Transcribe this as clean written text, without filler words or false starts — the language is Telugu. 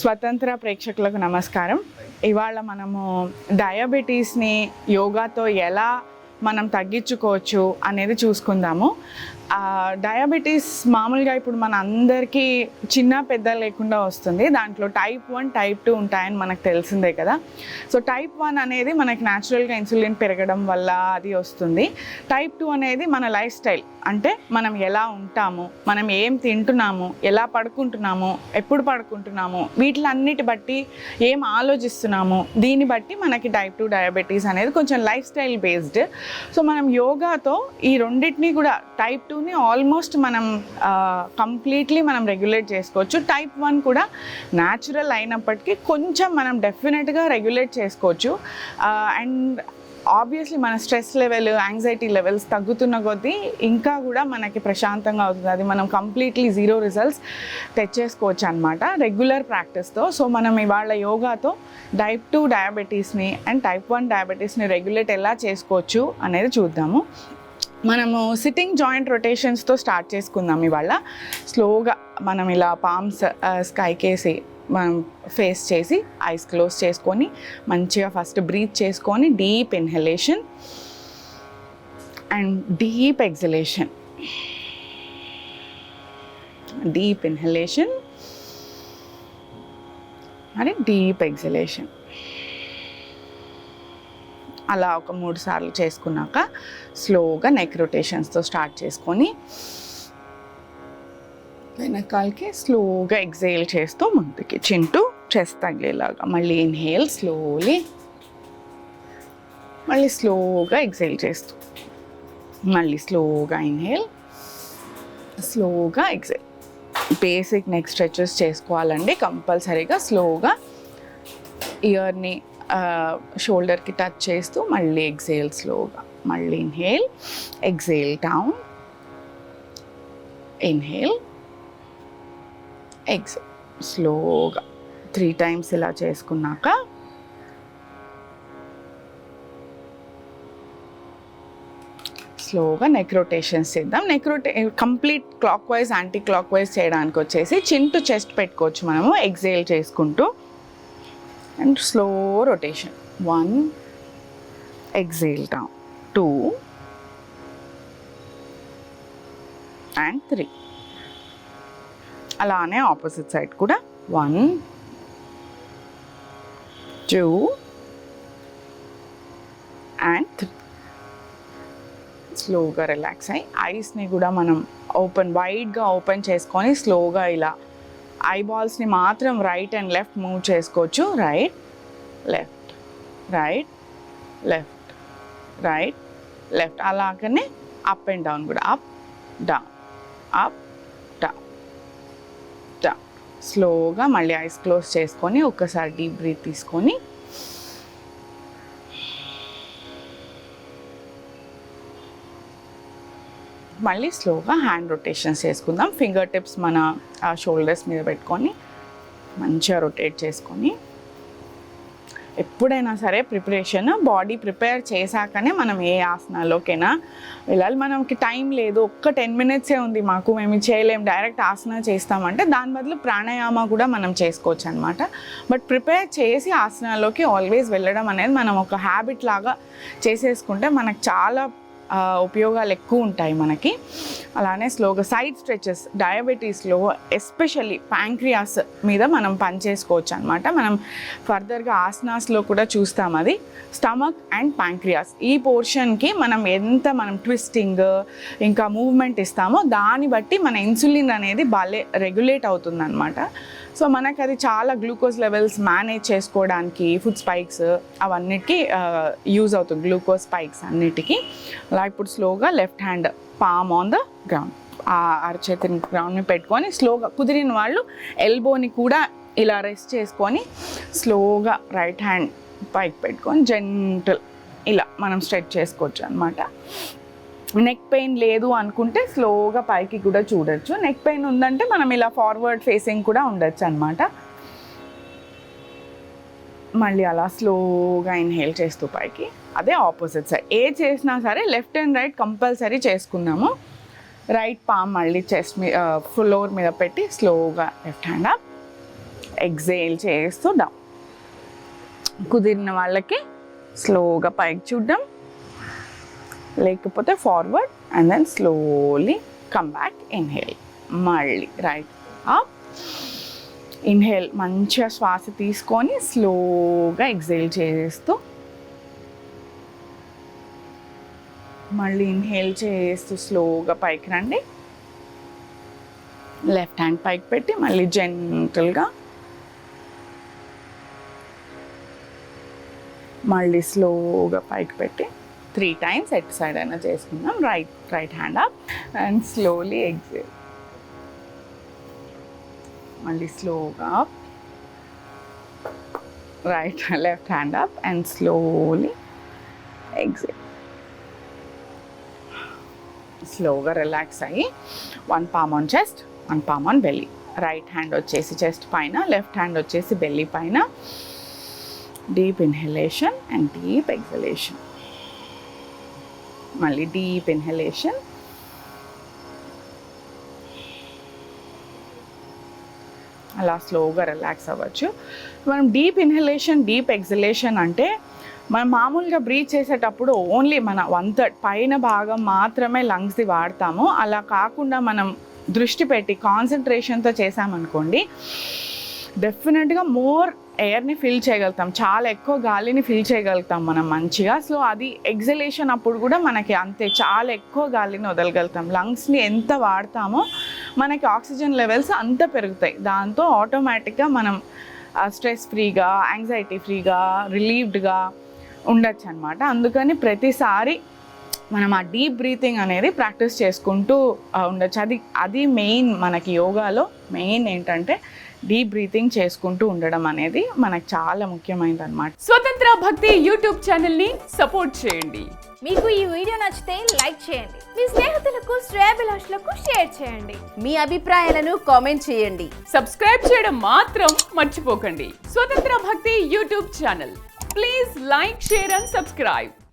స్వతంత్ర ప్రేక్షకులకు నమస్కారం. ఇవాళ మనము డయాబెటీస్ని యోగాతో ఎలా మనం తగ్గించుకోవచ్చు అనేది చూసుకుందాము. డయాబెటీస్ మామూలుగా ఇప్పుడు మన అందరికీ చిన్న పెద్ద లేకుండా వస్తుంది. దాంట్లో టైప్ 1 టైప్ 2 ఉంటాయని మనకు తెలిసిందే కదా. సో టైప్ 1 అనేది మనకి న్యాచురల్గా ఇన్సులిన్ పెరగడం వల్ల అది వస్తుంది. టైప్ 2 అనేది మన లైఫ్ స్టైల్, అంటే మనం ఎలా ఉంటాము, మనం ఏం తింటున్నాము, ఎలా పడుకుంటున్నాము, ఎప్పుడు పడుకుంటున్నాము, వీటిలన్నిటి బట్టి ఏం ఆలోచిస్తున్నాము, దీన్ని బట్టి మనకి టైప్ 2 డయాబెటీస్ అనేది కొంచెం లైఫ్ స్టైల్ బేస్డ్. సో మనం యోగాతో ఈ రెండింటిని కూడా టైప్ 2ని ఆల్మోస్ట్ మనం కంప్లీట్లీ మనం రెగ్యులేట్ చేసుకోవచ్చు. టైప్ 1 కూడా న్యాచురల్ అయినప్పటికీ కొంచెం మనం డెఫినెట్గా రెగ్యులేట్ చేసుకోవచ్చు. అండ్ ఆబ్వియస్లీ మన స్ట్రెస్ లెవెల్, యాంగ్జైటీ లెవెల్స్ తగ్గుతున్న కొద్దీ ఇంకా కూడా మనకి ప్రశాంతంగా అవుతుంది. అది మనం కంప్లీట్లీ జీరో రిజల్ట్స్ తెచ్చేసుకోవచ్చు అనమాట రెగ్యులర్ ప్రాక్టీస్తో. సో మనం ఇవాళ యోగాతో టైప్ 2 డయాబెటీస్ని అండ్ టైప్ 1 డయాబెటీస్ని రెగ్యులేట్ ఎలా చేసుకోవచ్చు అనేది చూద్దాము. మనము సిట్టింగ్ జాయింట్ రొటేషన్స్తో స్టార్ట్ చేసుకుందాం ఇవాళ. స్లోగా మనం ఇలా పామ్స్ స్కైకేసి మనం ఫేస్ చేసి ఐస్ క్లోజ్ చేసుకొని మంచిగా ఫస్ట్ బ్రీత్ చేసుకొని deep inhalation and deep exhalation. Deep inhalation అని డీప్ ఎక్సలేషన్. అలా ఒక 3 సార్లు చేసుకున్నాక స్లోగా నెక్ రొటేషన్స్తో స్టార్ట్ చేసుకొని వెనకాలకి స్లోగా ఎక్సేల్ చేస్తూ ముందుకి చింటూ చెస్ట్ తగిలేలాగా మళ్ళీ ఇన్హేల్ స్లోలీ, మళ్ళీ స్లోగా ఎక్సేల్ చేస్తూ మళ్ళీ స్లోగా ఇన్హేల్, స్లోగా ఎక్సేల్. బేసిక్ నెక్ స్ట్రెచెస్ చేసుకోవాలండి కంపల్సరీగా. స్లోగా ఇయర్ని షోల్డర్కి టచ్ చేస్తూ మళ్ళీ ఎక్సేల్ స్లోగా, మళ్ళీ inhale, exhale down, inhale, exhale. స్లోగా 3 టైమ్స్ ఇలా చేసుకున్నాక స్లోగా నెక్ రొటేషన్స్ చేద్దాం. Neck complete clock wise anti clock wise చేయడానికి వచ్చేసి చిన్ టు చెస్ట్ పెట్టుకోవచ్చు మనము ఎక్సేల్ చేసుకుంటూ. And slow rotation 1, exhale down 2 and 3. అలానే ఆపోజిట్ సైడ్ కూడా 1, 2 and 3. స్లోగా రిలాక్స్ అయ్యి ఐస్ని కూడా మనం వైడ్గా ఓపెన్ చేసుకొని స్లోగా ఇలా ఐబాల్స్ని మాత్రం రైట్ అండ్ లెఫ్ట్ మూవ్ చేసుకోవచ్చు. Right left, right left, right left. అలాగనే అప్ అండ్ డౌన్ కూడా up down, up down, down. స్లోగా మళ్ళీ ఐస్ క్లోజ్ చేసుకొని ఒక్కసారి డీప్ బ్రీత్ తీసుకొని మళ్ళీ స్లోగా హ్యాండ్ రొటేషన్స్ చేసుకుందాం. ఫింగర్ టిప్స్ మన షోల్డర్స్ మీద పెట్టుకొని మంచిగా రొటేట్ చేసుకొని. ఎప్పుడైనా సరే ప్రిపరేషన్ బాడీ ప్రిపేర్ చేశాకనే మనం ఏ ఆసనాల్లోకైనా వెళ్ళాలి. మనకి టైం లేదు, ఒక్క 10 మినిట్సే ఉంది మాకు, మేము చేయలేం, డైరెక్ట్ ఆసనా చేస్తామంటే దాని బదులు ప్రాణాయామ కూడా మనం చేసుకోవచ్చు అనమాట. బట్ ప్రిపేర్ చేసి ఆసనాల్లోకి ఆల్వేస్ వెళ్ళడం అనేది మనం ఒక హ్యాబిట్ లాగా చేసేసుకుంటే మనకు చాలా ఉపయోగాలు ఎక్కువ ఉంటాయి మనకి. అలానే స్లోగా సైడ్ స్ట్రెచెస్ డయాబెటీస్లో ఎస్పెషల్లీ ప్యాంక్రియాస్ మీద మనం పనిచేసుకోవచ్చు అనమాట. మనం ఫర్దర్గా ఆసనాస్లో కూడా చూస్తాం. అది స్టమక్ అండ్ ప్యాంక్రియాస్ ఈ పోర్షన్కి మనం ఎంత ట్విస్టింగ్ ఇంకా మూవ్మెంట్ ఇస్తామో దాన్ని బట్టి మన ఇన్సులిన్ అనేది రెగ్యులేట్ అవుతుందన్నమాట. సో మనకు అది చాలా గ్లూకోజ్ లెవెల్స్ మేనేజ్ చేసుకోవడానికి, ఫుడ్ స్పైక్స్ అవన్నిటికీ యూజ్ అవుతుంది, గ్లూకోజ్ స్పైక్స్ అన్నిటికీ. అలా ఇప్పుడు స్లోగా left hand palm on the ground, ఆ అరచేతిని గ్రౌండ్ని పెట్టుకొని స్లోగా కుదిరిన వాళ్ళు ఎల్బోని కూడా ఇలా రెస్ట్ చేసుకొని స్లోగా రైట్ హ్యాండ్ పైకి పెట్టుకొని జెంటల్ ఇలా మనం స్ట్రెచ్ చేసుకోవచ్చు అనమాట. నెక్ పెయిన్ లేదు అనుకుంటే స్లోగా పైకి కూడా చూడొచ్చు. నెక్ పెయిన్ ఉందంటే మనం ఇలా ఫార్వర్డ్ ఫేసింగ్ కూడా ఉండొచ్చు అనమాట. మళ్ళీ అలా స్లోగా ఇన్హేల్ చేస్తూ పైకి. అదే ఆపోజిట్ సైడ్ ఏ చేసినా సరే లెఫ్ట్ అండ్ రైట్ కంపల్సరీ చేసుకుందాము. రైట్ పామ్ మళ్ళీ చెస్ట్ మీద ఫ్లోర్ మీద పెట్టి స్లోగా లెఫ్ట్ హ్యాండ్ అప్, ఎగ్జేల్ చేస్తూ డౌన్. కుదిరిన వాళ్ళకి స్లోగా పైకి చూడడం, లేకపోతే forward and then slowly come back. Inhale, మళ్ళీ రైట్ అప్. ఇన్హేల్, మంచిగా శ్వాస తీసుకొని స్లోగా ఎగ్జేల్ చేస్తూ, మళ్ళీ ఇన్హేల్ చేస్తూ స్లోగా పైకి రండి. లెఫ్ట్ హ్యాండ్ పైకి పెట్టి మళ్ళీ జెంటల్గా, మళ్ళీ స్లోగా పైకి పెట్టి 3 times ఎట్ సైడ్ అయినా చేసుకుందాం. Right hand up and slowly exhale. మళ్ళీ స్లోగా left hand up and slowly exhale. స్లోగా రిలాక్స్ అయ్యి 1 palm on chest, 1 palm on belly. Right hand వచ్చేసి చెస్ట్ పైన, లెఫ్ట్ హ్యాండ్ వచ్చేసి బెల్లీ పైన. Deep inhalation and deep exhalation. మళ్ళీ డీప్ ఇన్హలేషన్, అలా స్లోగా రిలాక్స్ అవ్వచ్చు. మనం డీప్ ఇన్హలేషన్, డీప్ ఎక్సలేషన్ అంటే మనం మామూలుగా బ్రీత్ చేసేటప్పుడు ఓన్లీ మన 1/3 పైన భాగం మాత్రమే లంగ్స్ది వాడతాము. అలా కాకుండా మనం దృష్టి పెట్టి కాన్సన్ట్రేషన్తో చేసామనుకోండి, డెఫినెట్గా మోర్ ఎయిర్ని ఫిల్ చేయగలుగుతాం, చాలా ఎక్కువ గాలిని ఫిల్ చేయగలుగుతాం మనం మంచిగా. సో అది ఎగ్జలేషన్ అప్పుడు కూడా మనకి అంతే, చాలా ఎక్కువ గాలిని వదలగలుగుతాం. లంగ్స్ని ఎంత వాడతామో మనకి ఆక్సిజన్ లెవెల్స్ అంత పెరుగుతాయి. దాంతో ఆటోమేటిక్గా మనం స్ట్రెస్ ఫ్రీగా, యాంగ్జైటీ ఫ్రీగా, రిలీవ్డ్గా ఉండొచ్చు అనమాట. అందుకని ప్రతిసారి మనం ఆ డీప్ బ్రీతింగ్ అనేది ప్రాక్టీస్ చేసుకుంటూ ఉండొచ్చు. అది మెయిన్ మనకి యోగాలో మెయిన్ ఏంటంటే డీప్ బ్రీతింగ్ చేసుకుంటూ ఉండడం అనేది మనకు చాలా ముఖ్యమైనది అనమాట. స్వతంత్ర భక్తి యూట్యూబ్ ఛానల్ని సపోర్ట్ చేయండి. మీకు ఈ వీడియో నచ్చితే లైక్ చేయండి, మీ స్నేహితులకు, శ్రేయోభిలాషులకు షేర్ చేయండి, మీ అభిప్రాయాలను కామెంట్ చేయండి. సబ్స్క్రైబ్ చేయడం మాత్రం మర్చిపోకండి. స్వతంత్ర భక్తి YouTube channel. Please like, share and subscribe.